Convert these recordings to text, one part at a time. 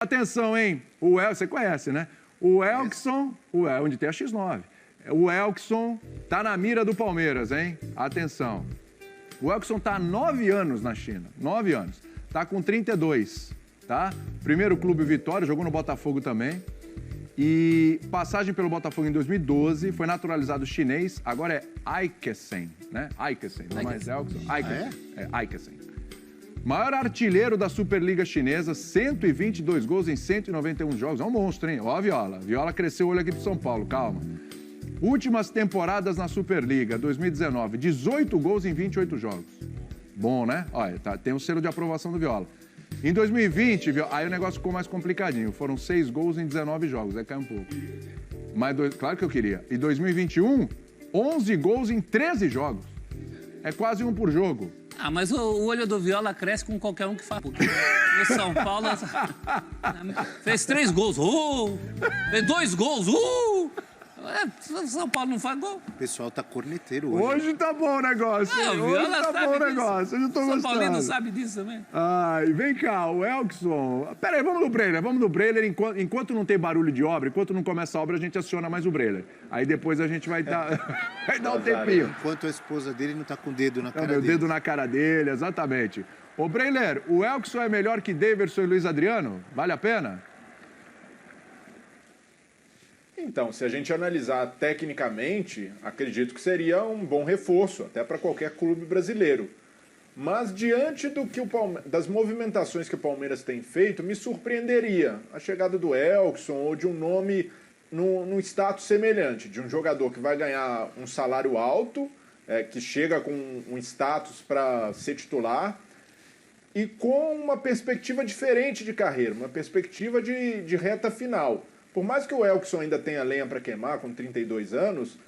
Atenção, hein? Você conhece, né? O Elkson, onde tem a X9. O Elkson tá na mira do Palmeiras, hein? Atenção. O Elkson tá há 9 anos na China. 9 anos. Tá com 32, tá? Primeiro clube Vitória, jogou no Botafogo também. E passagem pelo Botafogo em 2012, foi naturalizado chinês, agora é Aikesen, né? Aikesen, não mais Elkson. Aikesen. É Aikesen. Maior artilheiro da Superliga Chinesa, 122 gols em 191 jogos. É um monstro, hein? Ó a Viola. Viola cresceu o olho aqui pro São Paulo, calma. Últimas temporadas na Superliga, 2019, 18 gols em 28 jogos. Bom, né? Olha, tem um selo de aprovação do Viola. Em 2020, aí o negócio ficou mais complicadinho. Foram 6 gols em 19 jogos, aí cai um pouco. Mas, claro que eu queria. Em 2021, 11 gols em 13 jogos. É quase um por jogo. Ah, mas o olho do Viola cresce com qualquer um que faz. Porque o São Paulo fez 3 gols. Fez 2 gols. São Paulo não faz gol. O pessoal tá corneteiro hoje. Hoje tá bom o negócio. Hoje tá bom o negócio. Hoje eu tô gostando. São Paulino sabe disso também. Ai, vem cá, o Elkson. Pera aí, vamos no Breiler. Enquanto não tem barulho de obra, enquanto não começa a obra, a gente aciona mais o Breiler. Aí depois a gente vai dar um tempinho. Enquanto a esposa dele não tá com o dedo na cara dele. O dele. dedo na cara dele, exatamente. Ô, Breiler, o Elkson é melhor que Daverson e Luiz Adriano? Vale a pena? Então, se a gente analisar tecnicamente, acredito que seria um bom reforço, até para qualquer clube brasileiro. Mas diante das movimentações que o Palmeiras tem feito, me surpreenderia a chegada do Elkson ou de um nome num status semelhante, de um jogador que vai ganhar um salário alto, que chega com um status para ser titular, e com uma perspectiva diferente de carreira, uma perspectiva de reta final. Por mais que o Elkson ainda tenha lenha para queimar, com 32 anos,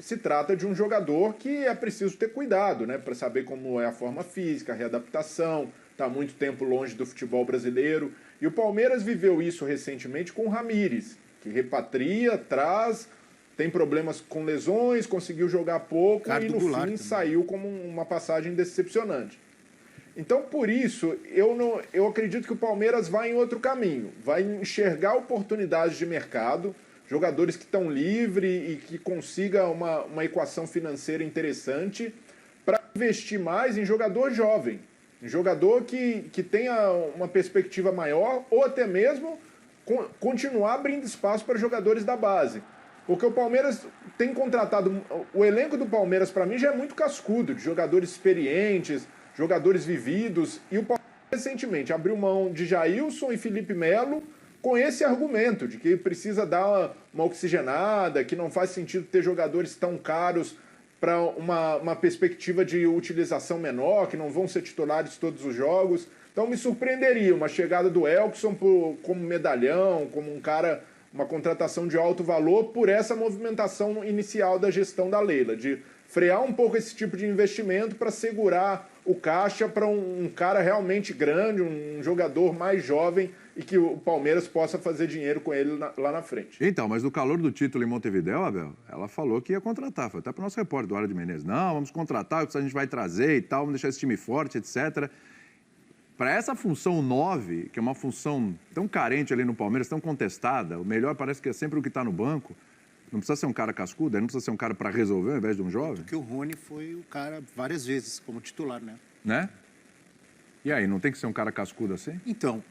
se trata de um jogador que é preciso ter cuidado, né? Para saber como é a forma física, a readaptação, está há muito tempo longe do futebol brasileiro. E o Palmeiras viveu isso recentemente com o Ramires, que repatria, traz, tem problemas com lesões, conseguiu jogar pouco e no fim também saiu como uma passagem decepcionante. Então, por isso, eu acredito que o Palmeiras vai em outro caminho. Vai enxergar oportunidades de mercado, jogadores que estão livres e que consiga uma equação financeira interessante para investir mais em jogador jovem, em jogador que tenha uma perspectiva maior ou até mesmo continuar abrindo espaço para jogadores da base. Porque o Palmeiras tem contratado... O elenco do Palmeiras, para mim, já é muito cascudo, de jogadores experientes, jogadores vividos, e o Palmeiras recentemente abriu mão de Jailson e Felipe Melo com esse argumento de que precisa dar uma oxigenada, que não faz sentido ter jogadores tão caros para uma perspectiva de utilização menor, que não vão ser titulares todos os jogos. Então me surpreenderia uma chegada do Elkson como medalhão, como um cara, uma contratação de alto valor por essa movimentação inicial da gestão da Leila, de frear um pouco esse tipo de investimento para segurar o caixa para um cara realmente grande, um jogador mais jovem e que o Palmeiras possa fazer dinheiro com ele lá na frente. Então, mas no calor do título em Montevidéu, Abel, ela falou que ia contratar. Foi até para o nosso repórter, Eduardo de Menezes. Não, vamos contratar, a gente vai trazer e tal, vamos deixar esse time forte, etc. Para essa função 9, que é uma função tão carente ali no Palmeiras, tão contestada, o melhor parece que é sempre o que está no banco. Não precisa ser um cara cascudo, não precisa ser um cara para resolver ao invés de um jovem? Porque o Rony foi o cara várias vezes como titular, né? Né? E aí, não tem que ser um cara cascudo assim? Então,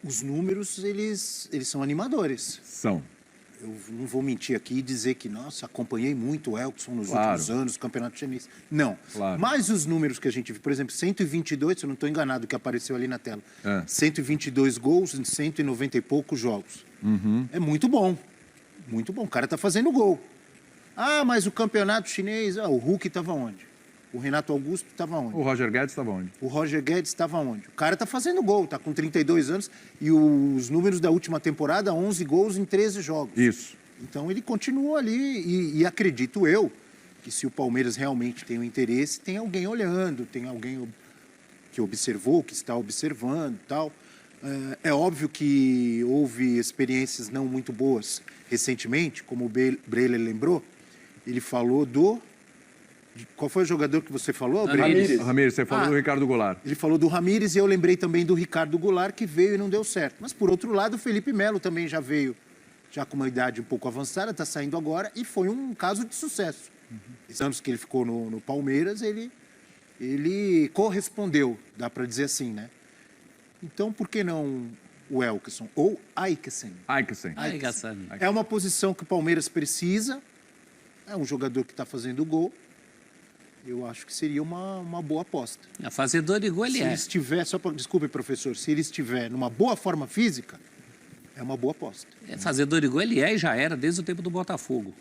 os números, eles são animadores. São. Eu não vou mentir aqui e dizer que, nossa, acompanhei muito o Elkson nos últimos anos, o campeonato chinês. Não. Claro. Mas os números que a gente viu, por exemplo, 122, se eu não estou enganado, que apareceu ali na tela. 122 gols em 190 e poucos jogos. É muito bom. Muito bom. O cara tá fazendo gol. Ah, mas o campeonato chinês... o Hulk estava onde? O Renato Augusto estava onde? O Roger Guedes estava onde? O Roger Guedes estava onde? O cara tá fazendo gol, tá com 32 anos e os números da última temporada, 11 gols em 13 jogos. Isso. Então ele continua ali e acredito eu que se o Palmeiras realmente tem um interesse, tem alguém olhando, tem alguém que observou, que está observando e tal. É óbvio que houve experiências não muito boas recentemente, como o Breiler lembrou. Ele falou do Qual foi o jogador que você falou? Ramírez. Ramírez, você falou do Ricardo Goulart. Ele falou do Ramírez e eu lembrei também do Ricardo Goulart, que veio e não deu certo. Mas, por outro lado, o Felipe Melo também já veio, já com uma idade um pouco avançada, está saindo agora, e foi um caso de sucesso. Esses anos que ele ficou no Palmeiras, ele correspondeu, dá para dizer assim, né? Então, por que não o Elkeson ou Aikesen? Aikesen. É uma posição que o Palmeiras precisa, é um jogador que está fazendo gol. Eu acho que seria uma boa aposta. Fazedor de gol ele Se é. ele estiver, desculpe, professor, se ele estiver numa boa forma física, é uma boa aposta. Fazedor de gol ele é e já era desde o tempo do Botafogo.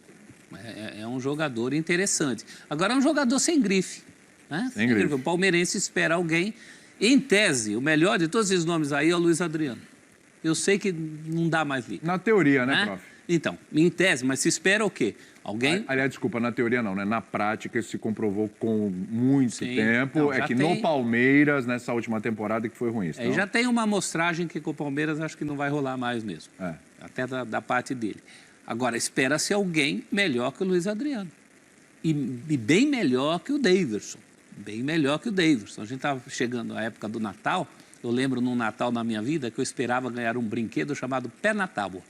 É um jogador interessante. Agora é um jogador sem grife. Né? Sem grife. O palmeirense espera alguém. Em tese, o melhor de todos esses nomes aí é o Luiz Adriano. Eu sei que não dá mais liga. Na teoria, né, prof? Então, em tese, mas se espera o quê? Alguém... Aliás, desculpa, na teoria não, né? Na prática isso se comprovou com muito Sim, tempo. não, É que tem... no Palmeiras, nessa última temporada, que foi ruim. Já tem uma amostragem que com o Palmeiras acho que não vai rolar mais mesmo. Até da parte dele. Agora, espera-se alguém melhor que o Luiz Adriano. E bem melhor que o Daverson. Bem melhor que o Daverson. A gente estava chegando à época do Natal. Eu lembro num Natal na minha vida que eu esperava ganhar um brinquedo chamado Pé na Tábua.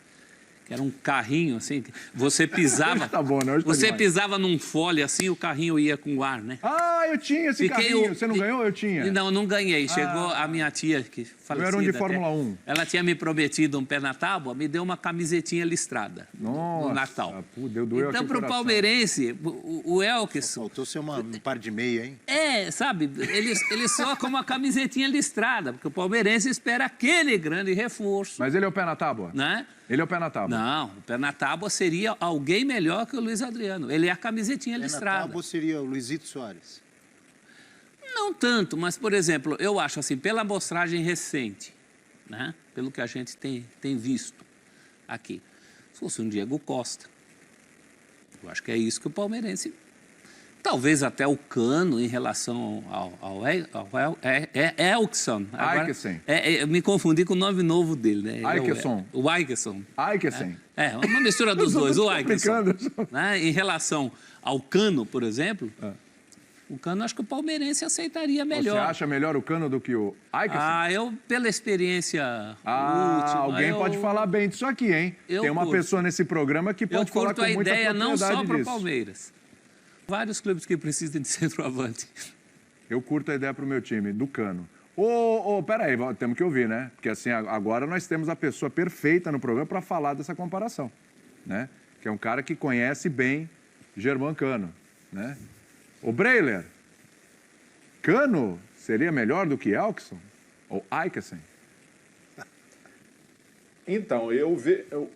Que era um carrinho assim, que você pisava. Tá bom, né? Você pisava num fole assim, o carrinho ia com o ar, né? Ah, eu tinha esse carrinho. Você não ganhou? Eu tinha. Não, não ganhei. Chegou a minha tia, que falecida. Eu era um de Fórmula 1. Ela tinha me prometido um pé na tábua, me deu uma camisetinha listrada. No Natal. Doeu então, para o palmeirense, o Elkeson... Faltou ser um par de meia, hein? Sabe, ele só com uma camisetinha listrada, porque o palmeirense espera aquele grande reforço. Mas ele é o pé na tábua? Né? Ele é o pé na tábua? Não, o pé na tábua seria alguém melhor que o Luiz Adriano. Ele é a camisetinha listrada. Pé na tábua seria o Luizito Soares? Não tanto, mas, por exemplo, eu acho assim, pela amostragem recente, né? Pelo que a gente tem visto aqui, se fosse um Diego Costa, eu acho que é isso que o palmeirense... Talvez até o Cano em relação ao Elkeson. Aikesen. Eu me confundi com o nome novo dele, né? Aikesen. O Aikesen. Aikesen. Uma mistura dos dois, o Aikesen. Complicando. Né? Em relação ao Cano, por exemplo, o Cano acho que o palmeirense aceitaria melhor. Você acha melhor o Cano do que o Aikesen? Eu, pela experiência última... Alguém pode falar bem disso aqui, hein? Tem uma pessoa nesse programa que pode falar com muita propriedade disso. Eu curto a ideia não só para o Palmeiras. Vários clubes que precisam de centroavante. Eu curto a ideia para o meu time, do Cano. Peraí, temos que ouvir, né? Porque assim, agora nós temos a pessoa perfeita no programa para falar dessa comparação, né? Que é um cara que conhece bem Germán Cano, né? O Breiler, Cano seria melhor do que Elkeson? Ou Aikesen? Então,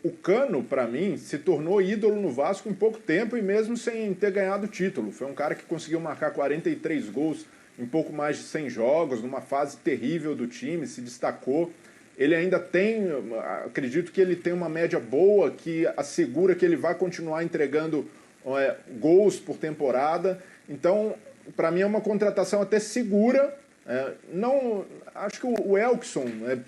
o Cano, para mim, se tornou ídolo no Vasco em pouco tempo e mesmo sem ter ganhado o título. Foi um cara que conseguiu marcar 43 gols em pouco mais de 100 jogos, numa fase terrível do time, se destacou. Ele ainda tem, acredito que ele tem uma média boa, que assegura que ele vai continuar entregando gols por temporada. Então, para mim é uma contratação até segura. Acho que o Elkeson,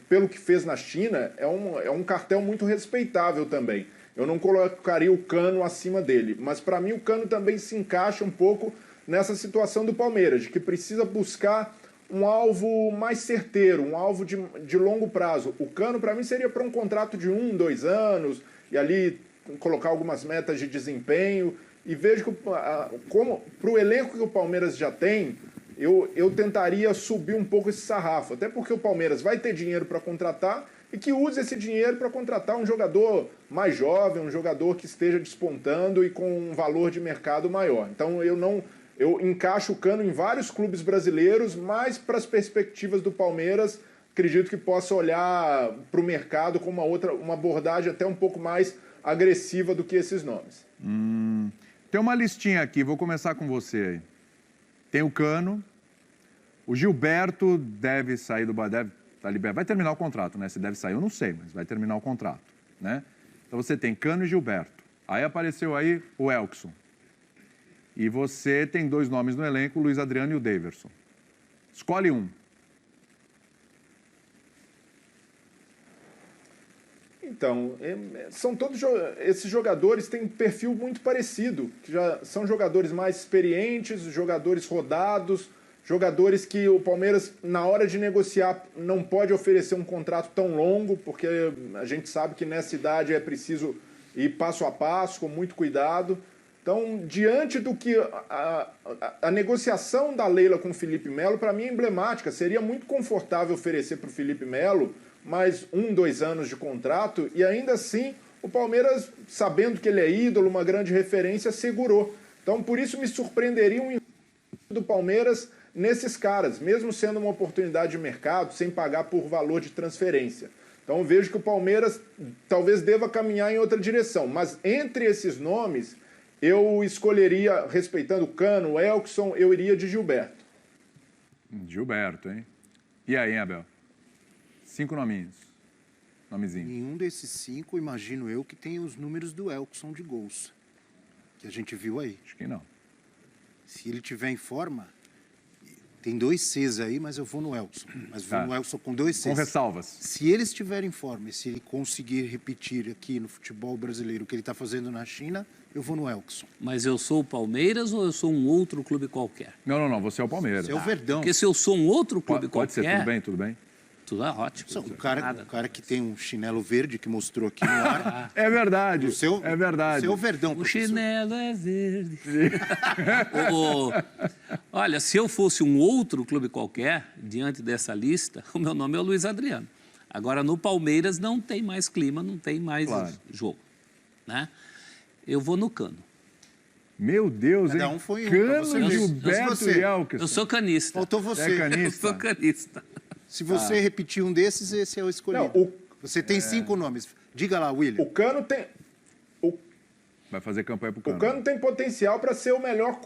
pelo que fez na China, é um cartel muito respeitável também. Eu não colocaria o Cano acima dele, mas para mim o Cano também se encaixa um pouco nessa situação do Palmeiras, de que precisa buscar um alvo mais certeiro, um alvo de longo prazo. O Cano, para mim, seria para um contrato de 1, 2 anos, e ali colocar algumas metas de desempenho. E vejo que, como para o elenco que o Palmeiras já tem, eu tentaria subir um pouco esse sarrafo. Até porque o Palmeiras vai ter dinheiro para contratar e que use esse dinheiro para contratar um jogador mais jovem, um jogador que esteja despontando e com um valor de mercado maior. Então eu encaixo o Cano em vários clubes brasileiros, mas para as perspectivas do Palmeiras, acredito que possa olhar para o mercado com uma abordagem até um pouco mais agressiva do que esses nomes. Tem uma listinha aqui, vou começar com você aí. Tem o Cano, o Gilberto deve sair tá liberado. Vai terminar o contrato, né? Se deve sair, eu não sei, mas vai terminar o contrato, né? Então você tem Cano e Gilberto. Aí apareceu aí o Elkeson. E você tem 2 nomes no elenco, o Luiz Adriano e o Daverson. Escolhe um. Então, são todos esses jogadores têm um perfil muito parecido, que já são jogadores mais experientes, jogadores rodados, jogadores que o Palmeiras, na hora de negociar, não pode oferecer um contrato tão longo, porque a gente sabe que nessa idade é preciso ir passo a passo, com muito cuidado. Então, diante do que a negociação da Leila com o Felipe Melo, para mim é emblemática. Seria muito confortável oferecer para o Felipe Melo mais 1, 2 anos de contrato e ainda assim o Palmeiras, sabendo que ele é ídolo, uma grande referência, segurou. Então, por isso me surpreenderia um do Palmeiras nesses caras, mesmo sendo uma oportunidade de mercado, sem pagar por valor de transferência. Então, eu vejo que o Palmeiras talvez deva caminhar em outra direção. Mas entre esses nomes, eu escolheria, respeitando o Cano, o Elkson, eu iria de Gilberto. Gilberto, hein? E aí, Abel? 5 nominhos. Nomezinho. Nenhum desses 5, imagino eu, que tem os números do Elkson de gols. Que a gente viu aí. Acho que não. Se ele tiver em forma, tem 2 Cs aí, mas eu vou no Elkson. Mas vou no Elkson com 2 Cs. Com ressalvas. Se ele estiver em forma e se ele conseguir repetir aqui no futebol brasileiro o que ele está fazendo na China, eu vou no Elkson. Mas eu sou o Palmeiras ou eu sou um outro clube qualquer? Não. Você é o Palmeiras. Você é o Verdão. Porque se eu sou um outro clube Pode ser, qualquer... tudo bem? Tudo é ótimo. O cara que tem um chinelo verde que mostrou aqui no ar. É verdade. É verdade. O seu Verdão, O professor. chinelo é verde. Olha, se eu fosse um outro clube qualquer, diante dessa lista, o meu nome é Luiz Adriano. Agora, no Palmeiras não tem mais clima, não tem mais jogo. Né? Eu vou no Cano. Meu Deus, hein? Cada um foi um. Cano, Gilberto e Elkson. Eu sou canista. Faltou você. É canista. Eu sou canista. Se você repetir um desses, esse é o escolhido. Não, você tem 5 nomes. Diga lá, William. O Cano tem... Vai fazer campanha pro Cano. O Cano tem potencial para ser o melhor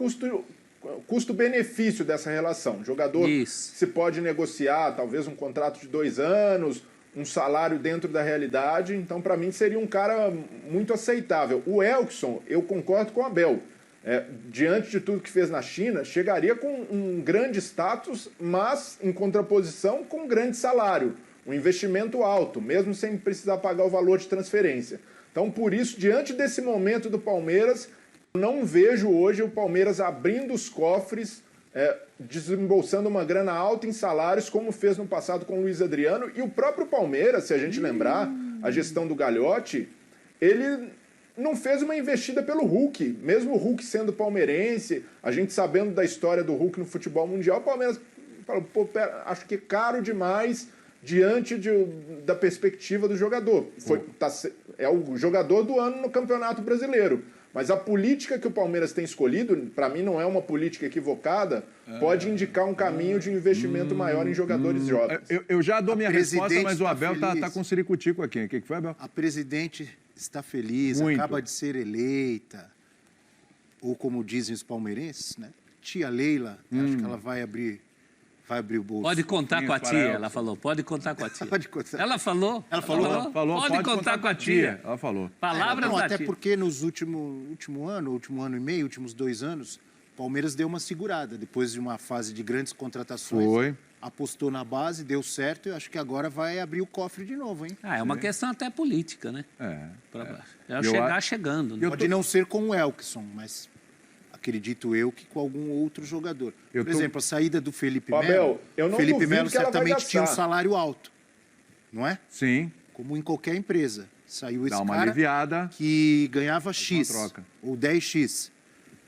custo-benefício dessa relação. O jogador se pode negociar, talvez um contrato de 2 anos, um salário dentro da realidade. Então, para mim, seria um cara muito aceitável. O Elkson, eu concordo com o Abel. Diante de tudo que fez na China, chegaria com um grande status, mas em contraposição com um grande salário, um investimento alto, mesmo sem precisar pagar o valor de transferência. Então, por isso, diante desse momento do Palmeiras, eu não vejo hoje o Palmeiras abrindo os cofres, desembolsando uma grana alta em salários, como fez no passado com o Luiz Adriano. E o próprio Palmeiras, se a gente lembrar, a gestão do Galhotti, ele não fez uma investida pelo Hulk. Mesmo o Hulk sendo palmeirense, a gente sabendo da história do Hulk no futebol mundial, o Palmeiras falou, acho que é caro demais diante da perspectiva do jogador. É o jogador do ano no Campeonato Brasileiro. Mas a política que o Palmeiras tem escolhido, para mim não é uma política equivocada, pode indicar um caminho de investimento maior em jogadores jovens. Eu já dou minha resposta, mas o Abel tá com ciricutico aqui. O que foi, Abel? A presidente está feliz, acaba de ser eleita. Ou como dizem os palmeirenses, né? Tia Leila, acho que ela vai abrir o bolso. Pode contar com a tia, ela falou. Pode contar com a tia. Pode contar. Ela falou. Ela falou? Pode contar com a tia. Ela falou. Palavras da até tia. porque nos último ano e meio, últimos 2 anos, o Palmeiras deu uma segurada. Depois de uma fase de grandes contratações, apostou na base, deu certo e acho que agora vai abrir o cofre de novo, hein? É uma questão até política, né? Chegando. Né? Pode não ser com o Elkson, mas acredito eu que com algum outro jogador. Por exemplo, a saída do Felipe Melo. Felipe Melo certamente tinha um salário alto, não é? Sim. Como em qualquer empresa. Saiu esse uma cara aliviada, que ganhava X troca. ou 10X.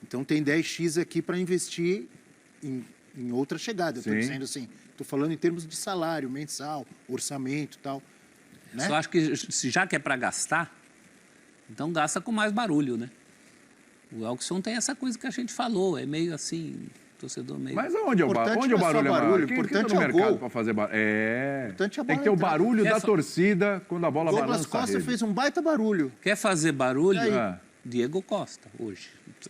Então tem 10X aqui para investir em outra chegada. Estou dizendo assim, estou falando em termos de salário mensal, orçamento e tal. Né? Só acho que já que é para gastar, então gasta com mais barulho, né? O Elkson tem essa coisa que a gente falou, é meio assim, torcedor meio... Mas onde é o barulho? O importante é o gol. Para fazer barulho. Importante é a bola tem que ter o entrar. barulho da torcida quando a bola balança. Douglas Costa fez um baita barulho. Quer fazer barulho? Diego Costa, hoje.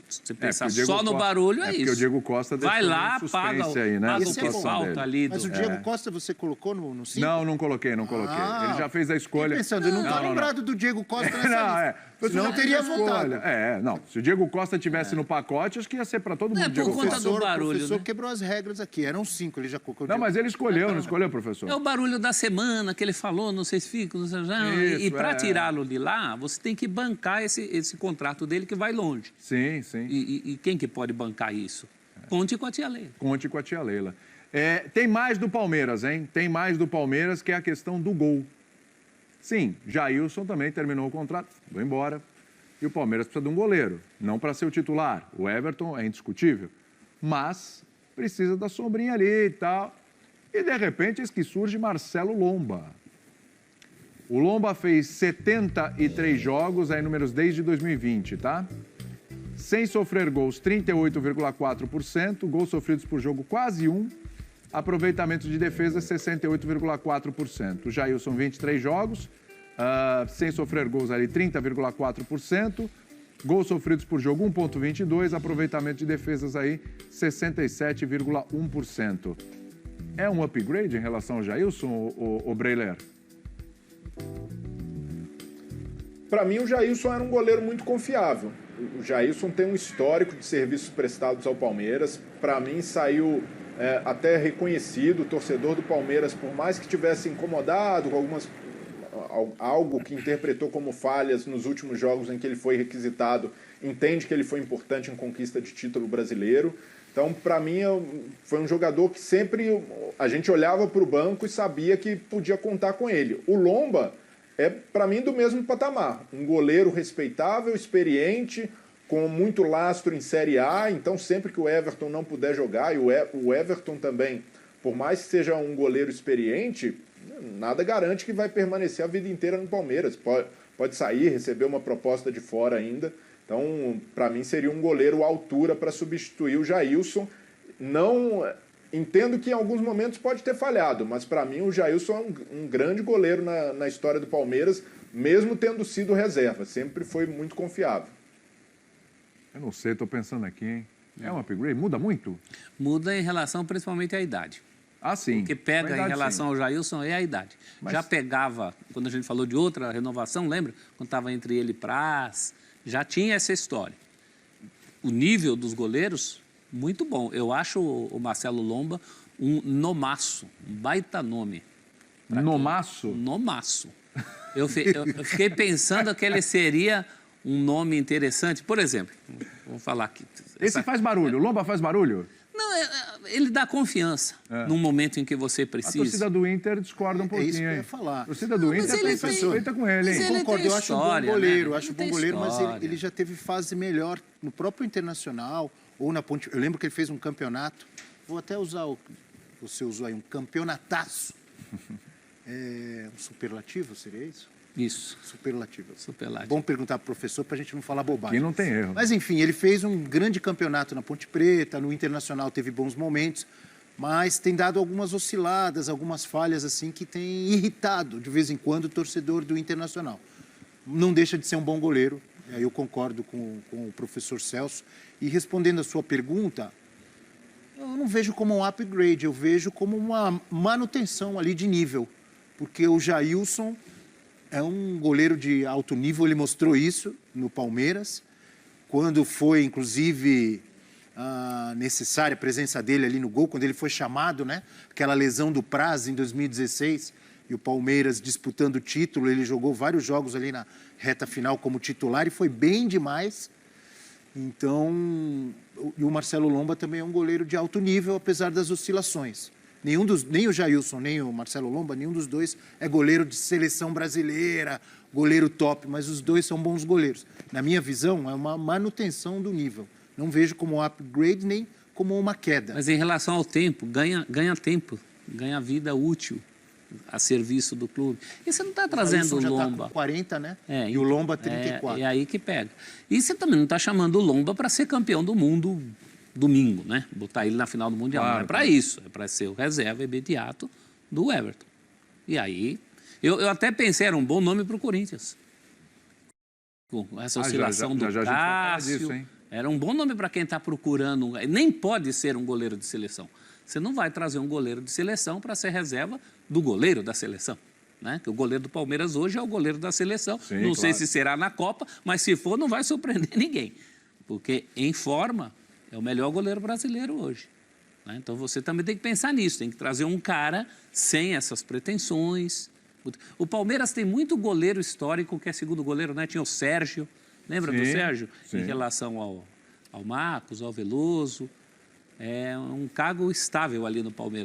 você pensar porque o Diego só no Costa- barulho, é porque isso. o Diego Costa vai deixou lá, meio paga, suspense aí, né, paga a o que situação falta dele. ali. Mas o Diego Costa você colocou no 5? Não coloquei. Ah, Ele já fez a escolha. Fiquei pensando, eu não tô lembrado do Diego Costa nessa lista. Senão eu teria votado. Não. Se o Diego Costa tivesse no pacote, acho que ia ser para todo mundo. É, Diego por conta Costa. do barulho, O professor né? quebrou as regras aqui. Eram 5, ele já colocou. Não, mas ele escolheu, não escolheu, professor? É o barulho da semana que ele falou, não sei se fica, não sei já. E Isso, para tirá-lo de lá, você tem que bancar esse contrato dele que vai longe. Sim, sim. E quem que pode bancar isso? Conte com a tia Leila. Conte com a tia Leila. Tem mais do Palmeiras, hein? Tem mais do Palmeiras, que é a questão do gol. Sim, Jailson também terminou o contrato, foi embora. E o Palmeiras precisa de um goleiro, não para ser o titular. O Everton é indiscutível, mas precisa da sombrinha ali e tal. E, de repente, eis que surge Marcelo Lomba. O Lomba fez 73 jogos, aí números desde 2020, tá? Sem sofrer gols, 38,4%, gols sofridos por jogo quase 1, aproveitamento de defesa 68,4%. O Jailson, 23 jogos, sem sofrer gols ali 30,4%, gols sofridos por jogo 1,22, aproveitamento de defesas aí 67,1%. É um upgrade em relação ao Jailson, o Breiler? Para mim, o Jailson era um goleiro muito confiável. O Jailson tem um histórico de serviços prestados ao Palmeiras. Para mim, saiu até reconhecido. O torcedor do Palmeiras, por mais que tivesse incomodado com algo que interpretou como falhas nos últimos jogos em que ele foi requisitado, entende que ele foi importante em conquista de título brasileiro. Então, para mim, foi um jogador que sempre a gente olhava para o banco e sabia que podia contar com ele. O Lomba é, para mim, do mesmo patamar. Um goleiro respeitável, experiente, com muito lastro em Série A. Então, sempre que o Everton não puder jogar, e o Everton também, por mais que seja um goleiro experiente, nada garante que vai permanecer a vida inteira no Palmeiras. Pode sair, receber uma proposta de fora ainda. Então, para mim, seria um goleiro à altura para substituir o Jailson. Não entendo que em alguns momentos pode ter falhado, mas para mim o Jailson é um grande goleiro na história do Palmeiras, mesmo tendo sido reserva. Sempre foi muito confiável. Eu não sei, estou pensando aqui, hein? É um upgrade? Muda muito? Muda em relação principalmente à idade. Ah, sim. O que pega em relação ao Jailson é a idade. Mas... Já pegava, quando a gente falou de outra renovação, lembra? Quando estava entre ele e Praz, já tinha essa história. O nível dos goleiros, muito bom. Eu acho o Marcelo Lomba um nomaço, um baita nome. Nomaço? Nomaço. Eu fiquei pensando que ele seria um nome interessante. Por exemplo, vou falar aqui. Esse faz barulho, o Lomba faz barulho? Não, ele dá confiança num momento em que você A precisa. torcida do Inter discorda um pouquinho, isso que eu ia hein? falar. A torcida do Inter ele está tem- suspeita com ele, hein? mas ele Concordo, tem eu acho um bom história, goleiro, né? acho Ele um bom tem goleiro, mas história. ele já teve fase melhor no próprio Internacional ou na Ponte. Eu lembro que ele fez um campeonato, vou até usar você usou aí, um campeonataço. Um superlativo, seria isso? Isso, Superlativo. superlativo. Bom perguntar para o professor para a gente não falar bobagem. Aqui não tem erro. Mas, enfim, ele fez um grande campeonato na Ponte Preta, no Internacional teve bons momentos, mas tem dado algumas osciladas, algumas falhas assim que tem irritado, de vez em quando, o torcedor do Internacional. Não deixa de ser um bom goleiro, eu concordo com o professor Celso. E respondendo a sua pergunta, eu não vejo como um upgrade, eu vejo como uma manutenção ali de nível, porque o Jailson é um goleiro de alto nível, ele mostrou isso no Palmeiras, quando foi, inclusive, necessária a presença dele ali no gol, quando ele foi chamado, né? Aquela lesão do Praz em 2016, e o Palmeiras disputando o título, ele jogou vários jogos ali na reta final como titular e foi bem demais. Então, e o Marcelo Lomba também é um goleiro de alto nível, apesar das oscilações. Nem o Jailson, nem o Marcelo Lomba, nenhum dos dois é goleiro de seleção brasileira, goleiro top, mas os dois são bons goleiros. Na minha visão, é uma manutenção do nível. Não vejo como um upgrade nem como uma queda. Mas em relação ao tempo, ganha tempo, ganha vida útil a serviço do clube. E você não está trazendo o já Lomba. tá com 40, né? É, E o Lomba 34. É aí que pega. E você também não está chamando o Lomba para ser campeão do mundo domingo, né? Botar ele na final do Mundial. Claro, Não é para claro. isso. É para ser o reserva imediato do Everton. E aí, eu até pensei, era um bom nome para o Corinthians. Com essa oscilação já do a gente vai falar Cássio. disso, hein? Era um bom nome para quem está procurando. Nem pode ser um goleiro de seleção. Você não vai trazer um goleiro de seleção para ser reserva do goleiro da seleção. Né? Que o goleiro do Palmeiras hoje é o goleiro da seleção. Sim, não sei claro. se será na Copa, mas se for, não vai surpreender ninguém. Porque, em forma, é o melhor goleiro brasileiro hoje. Né? Então, você também tem que pensar nisso. Tem que trazer um cara sem essas pretensões. O Palmeiras tem muito goleiro histórico, que é segundo goleiro, né? Tinha o Sérgio. Lembra do Sérgio? Sim. Em relação ao Marcos, ao Veloso. É um cargo estável ali no Palmeiras.